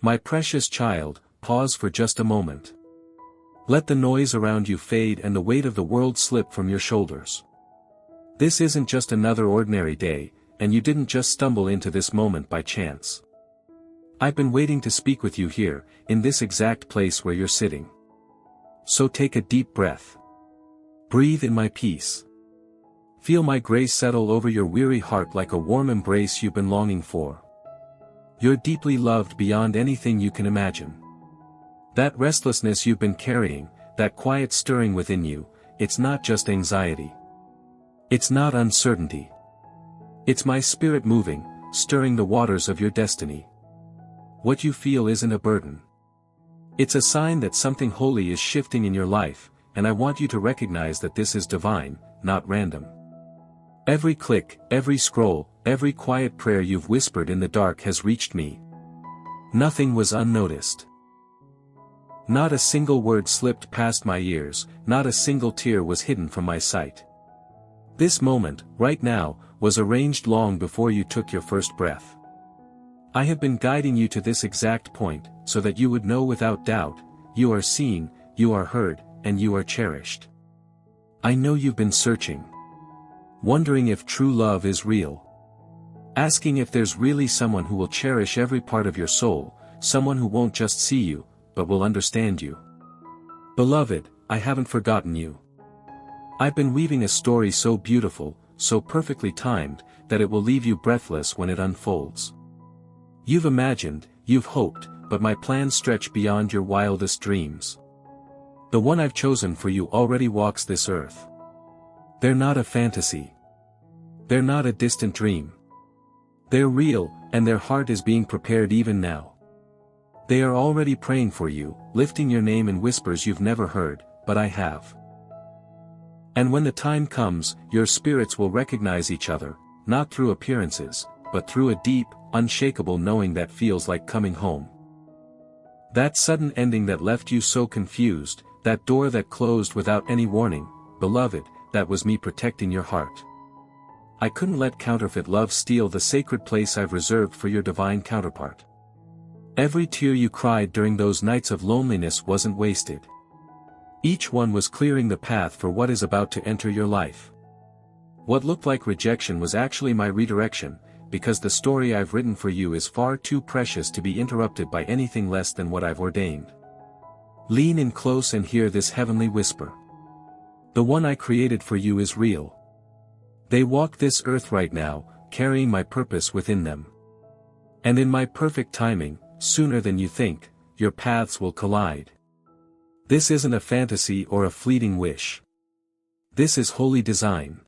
My precious child, pause for just a moment. Let the noise around you fade and the weight of the world slip from your shoulders. This isn't just another ordinary day, and you didn't just stumble into this moment by chance. I've been waiting to speak with you here, in this exact place where you're sitting. So take a deep breath. Breathe in my peace. Feel my grace settle over your weary heart like a warm embrace you've been longing for. You're deeply loved beyond anything you can imagine. That restlessness you've been carrying, that quiet stirring within you, it's not just anxiety. It's not uncertainty. It's my spirit moving, stirring the waters of your destiny. What you feel isn't a burden. It's a sign that something holy is shifting in your life, and I want you to recognize that this is divine, not random. Every click, every scroll, every quiet prayer you've whispered in the dark has reached me. Nothing was unnoticed. Not a single word slipped past my ears, not a single tear was hidden from my sight. This moment, right now, was arranged long before you took your first breath. I have been guiding you to this exact point, so that you would know without doubt, you are seen, you are heard, and you are cherished. I know you've been searching. Wondering if true love is real. Asking if there's really someone who will cherish every part of your soul, someone who won't just see you, but will understand you. Beloved, I haven't forgotten you. I've been weaving a story so beautiful, so perfectly timed, that it will leave you breathless when it unfolds. You've imagined, you've hoped, but my plans stretch beyond your wildest dreams. The one I've chosen for you already walks this earth. They're not a fantasy. They're not a distant dream. They're real, and their heart is being prepared even now. They are already praying for you, lifting your name in whispers you've never heard, but I have. And when the time comes, your spirits will recognize each other, not through appearances, but through a deep, unshakable knowing that feels like coming home. That sudden ending that left you so confused, that door that closed without any warning, beloved, that was me protecting your heart. I couldn't let counterfeit love steal the sacred place I've reserved for your divine counterpart. Every tear you cried during those nights of loneliness wasn't wasted. Each one was clearing the path for what is about to enter your life. What looked like rejection was actually my redirection, because the story I've written for you is far too precious to be interrupted by anything less than what I've ordained. Lean in close and hear this heavenly whisper. The one I created for you is real. They walk this earth right now, carrying my purpose within them. And in my perfect timing, sooner than you think, your paths will collide. This isn't a fantasy or a fleeting wish. This is holy design.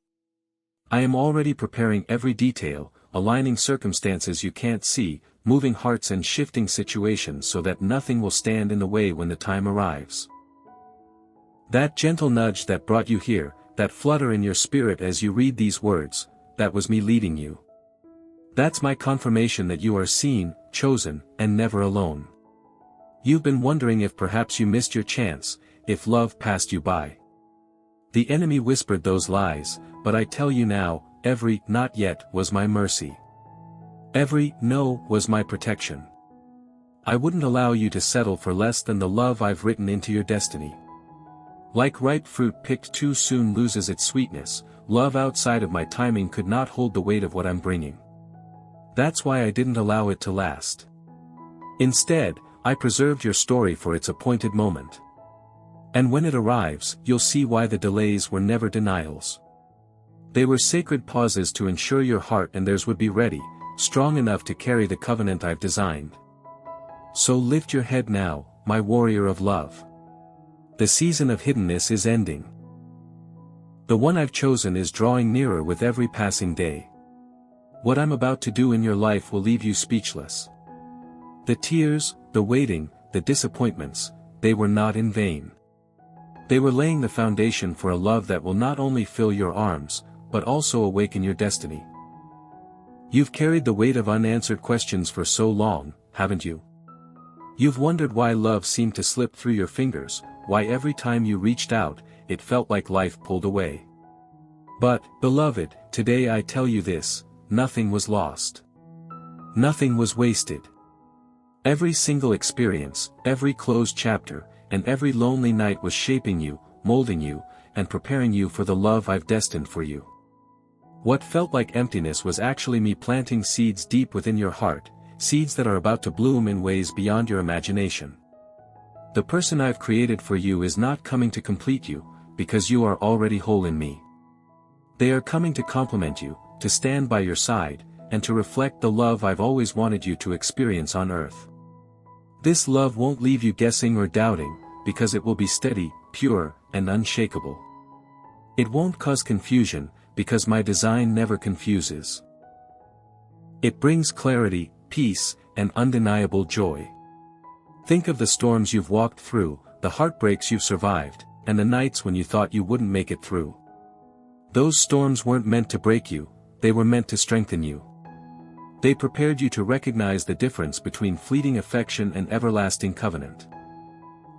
I am already preparing every detail, aligning circumstances you can't see, moving hearts and shifting situations so that nothing will stand in the way when the time arrives. That gentle nudge that brought you here, that flutter in your spirit as you read these words, that was me leading you. That's my confirmation that you are seen, chosen, and never alone. You've been wondering if perhaps you missed your chance, if love passed you by. The enemy whispered those lies, but I tell you now, every "not yet" was my mercy. Every "no" was my protection. I wouldn't allow you to settle for less than the love I've written into your destiny. Like ripe fruit picked too soon loses its sweetness, love outside of my timing could not hold the weight of what I'm bringing. That's why I didn't allow it to last. Instead, I preserved your story for its appointed moment. And when it arrives, you'll see why the delays were never denials. They were sacred pauses to ensure your heart and theirs would be ready, strong enough to carry the covenant I've designed. So lift your head now, my warrior of love. The season of hiddenness is ending. The one I've chosen is drawing nearer with every passing day. What I'm about to do in your life will leave you speechless. The tears, the waiting, the disappointments, they were not in vain. They were laying the foundation for a love that will not only fill your arms, but also awaken your destiny. You've carried the weight of unanswered questions for so long, haven't you? You've wondered why love seemed to slip through your fingers, why every time you reached out, it felt like life pulled away. But, beloved, today I tell you this, nothing was lost. Nothing was wasted. Every single experience, every closed chapter, and every lonely night was shaping you, molding you, and preparing you for the love I've destined for you. What felt like emptiness was actually me planting seeds deep within your heart, seeds that are about to bloom in ways beyond your imagination. The person I've created for you is not coming to complete you, because you are already whole in me. They are coming to complement you, to stand by your side, and to reflect the love I've always wanted you to experience on earth. This love won't leave you guessing or doubting, because it will be steady, pure, and unshakable. It won't cause confusion, because my design never confuses. It brings clarity, peace, and undeniable joy. Think of the storms you've walked through, the heartbreaks you've survived, and the nights when you thought you wouldn't make it through. Those storms weren't meant to break you, they were meant to strengthen you. They prepared you to recognize the difference between fleeting affection and everlasting covenant.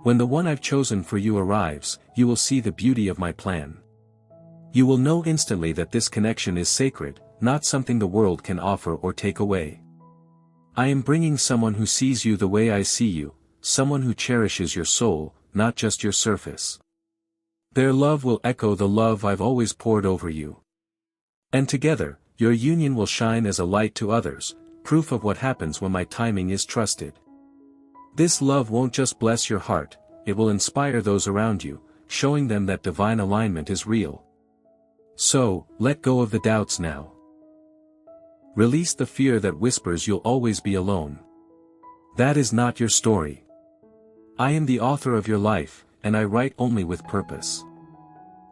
When the one I've chosen for you arrives, you will see the beauty of my plan. You will know instantly that this connection is sacred, not something the world can offer or take away. I am bringing someone who sees you the way I see you, someone who cherishes your soul, not just your surface. Their love will echo the love I've always poured over you. And together, your union will shine as a light to others, proof of what happens when my timing is trusted. This love won't just bless your heart, it will inspire those around you, showing them that divine alignment is real. So, let go of the doubts now. Release the fear that whispers you'll always be alone. That is not your story. I am the author of your life, and I write only with purpose.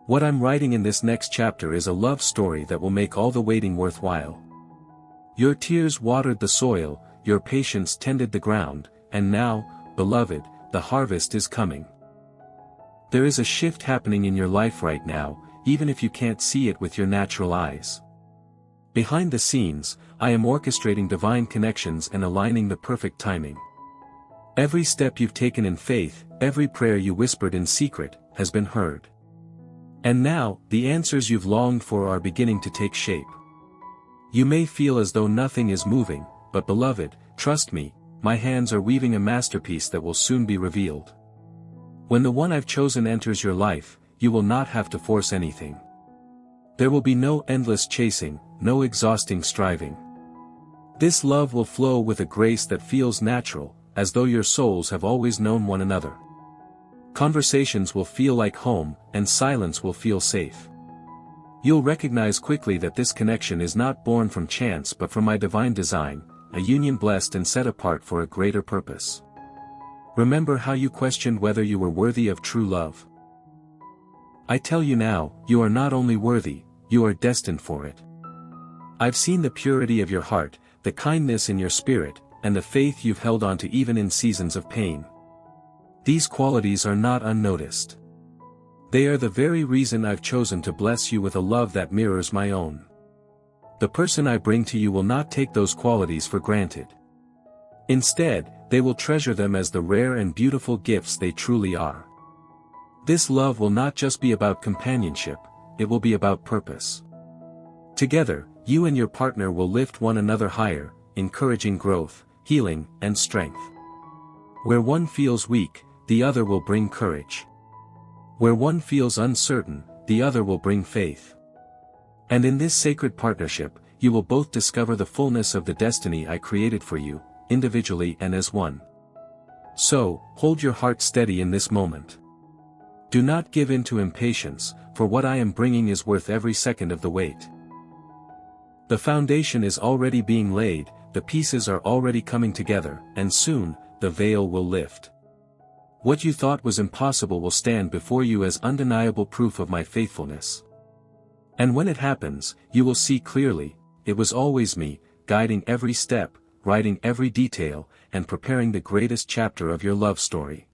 What I'm writing in this next chapter is a love story that will make all the waiting worthwhile. Your tears watered the soil, your patience tended the ground, and now, beloved, the harvest is coming. There is a shift happening in your life right now, even if you can't see it with your natural eyes. Behind the scenes, I am orchestrating divine connections and aligning the perfect timing. Every step you've taken in faith, every prayer you whispered in secret, has been heard. And now, the answers you've longed for are beginning to take shape. You may feel as though nothing is moving, but beloved, trust me, my hands are weaving a masterpiece that will soon be revealed. When the one I've chosen enters your life, you will not have to force anything. There will be no endless chasing, no exhausting striving. This love will flow with a grace that feels natural, as though your souls have always known one another. Conversations will feel like home, and silence will feel safe. You'll recognize quickly that this connection is not born from chance but from my divine design, a union blessed and set apart for a greater purpose. Remember how you questioned whether you were worthy of true love? I tell you now, you are not only worthy, you are destined for it. I've seen the purity of your heart, the kindness in your spirit, and the faith you've held on to even in seasons of pain. These qualities are not unnoticed. They are the very reason I've chosen to bless you with a love that mirrors my own. The person I bring to you will not take those qualities for granted. Instead, they will treasure them as the rare and beautiful gifts they truly are. This love will not just be about companionship, it will be about purpose. Together, you and your partner will lift one another higher, encouraging growth, healing, and strength. Where one feels weak, the other will bring courage. Where one feels uncertain, the other will bring faith. And in this sacred partnership, you will both discover the fullness of the destiny I created for you, individually and as one. So, hold your heart steady in this moment. Do not give in to impatience, for what I am bringing is worth every second of the wait. The foundation is already being laid, the pieces are already coming together, and soon, the veil will lift. What you thought was impossible will stand before you as undeniable proof of my faithfulness. And when it happens, you will see clearly, it was always me, guiding every step, writing every detail, and preparing the greatest chapter of your love story.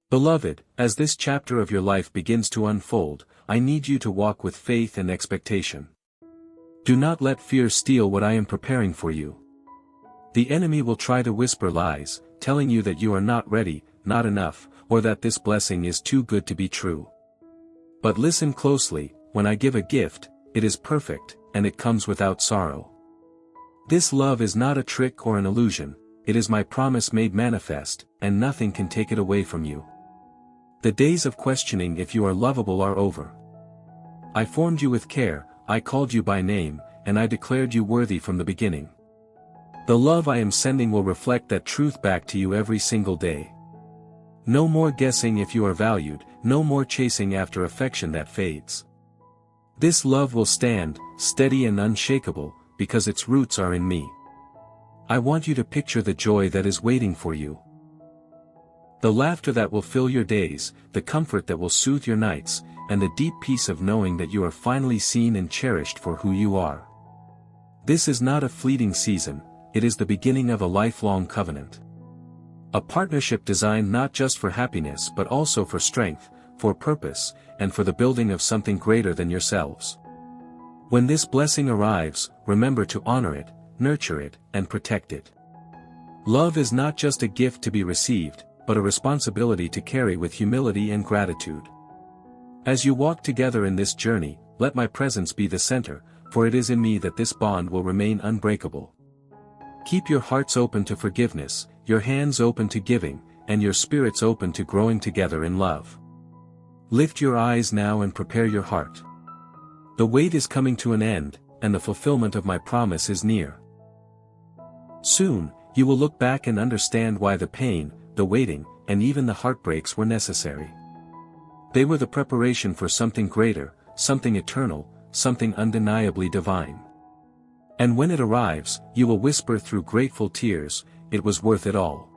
Beloved, as this chapter of your life begins to unfold, I need you to walk with faith and expectation. Do not let fear steal what I am preparing for you. The enemy will try to whisper lies, telling you that you are not ready, not enough, or that this blessing is too good to be true. But listen closely, when I give a gift, it is perfect, and it comes without sorrow. This love is not a trick or an illusion, it is my promise made manifest, and nothing can take it away from you. The days of questioning if you are lovable are over. I formed you with care, I called you by name, and I declared you worthy from the beginning. The love I am sending will reflect that truth back to you every single day. No more guessing if you are valued, no more chasing after affection that fades. This love will stand, steady and unshakable, because its roots are in me. I want you to picture the joy that is waiting for you. The laughter that will fill your days, the comfort that will soothe your nights, and the deep peace of knowing that you are finally seen and cherished for who you are. This is not a fleeting season, it is the beginning of a lifelong covenant. A partnership designed not just for happiness but also for strength, for purpose, and for the building of something greater than yourselves. When this blessing arrives, remember to honor it, nurture it, and protect it. Love is not just a gift to be received, but a responsibility to carry with humility and gratitude. As you walk together in this journey, let my presence be the center, for it is in me that this bond will remain unbreakable. Keep your hearts open to forgiveness, your hands open to giving, and your spirits open to growing together in love. Lift your eyes now and prepare your heart. The wait is coming to an end, and the fulfillment of my promise is near. Soon, you will look back and understand why the pain, the waiting, and even the heartbreaks were necessary. They were the preparation for something greater, something eternal, something undeniably divine. And when it arrives, you will whisper through grateful tears, "It was worth it all."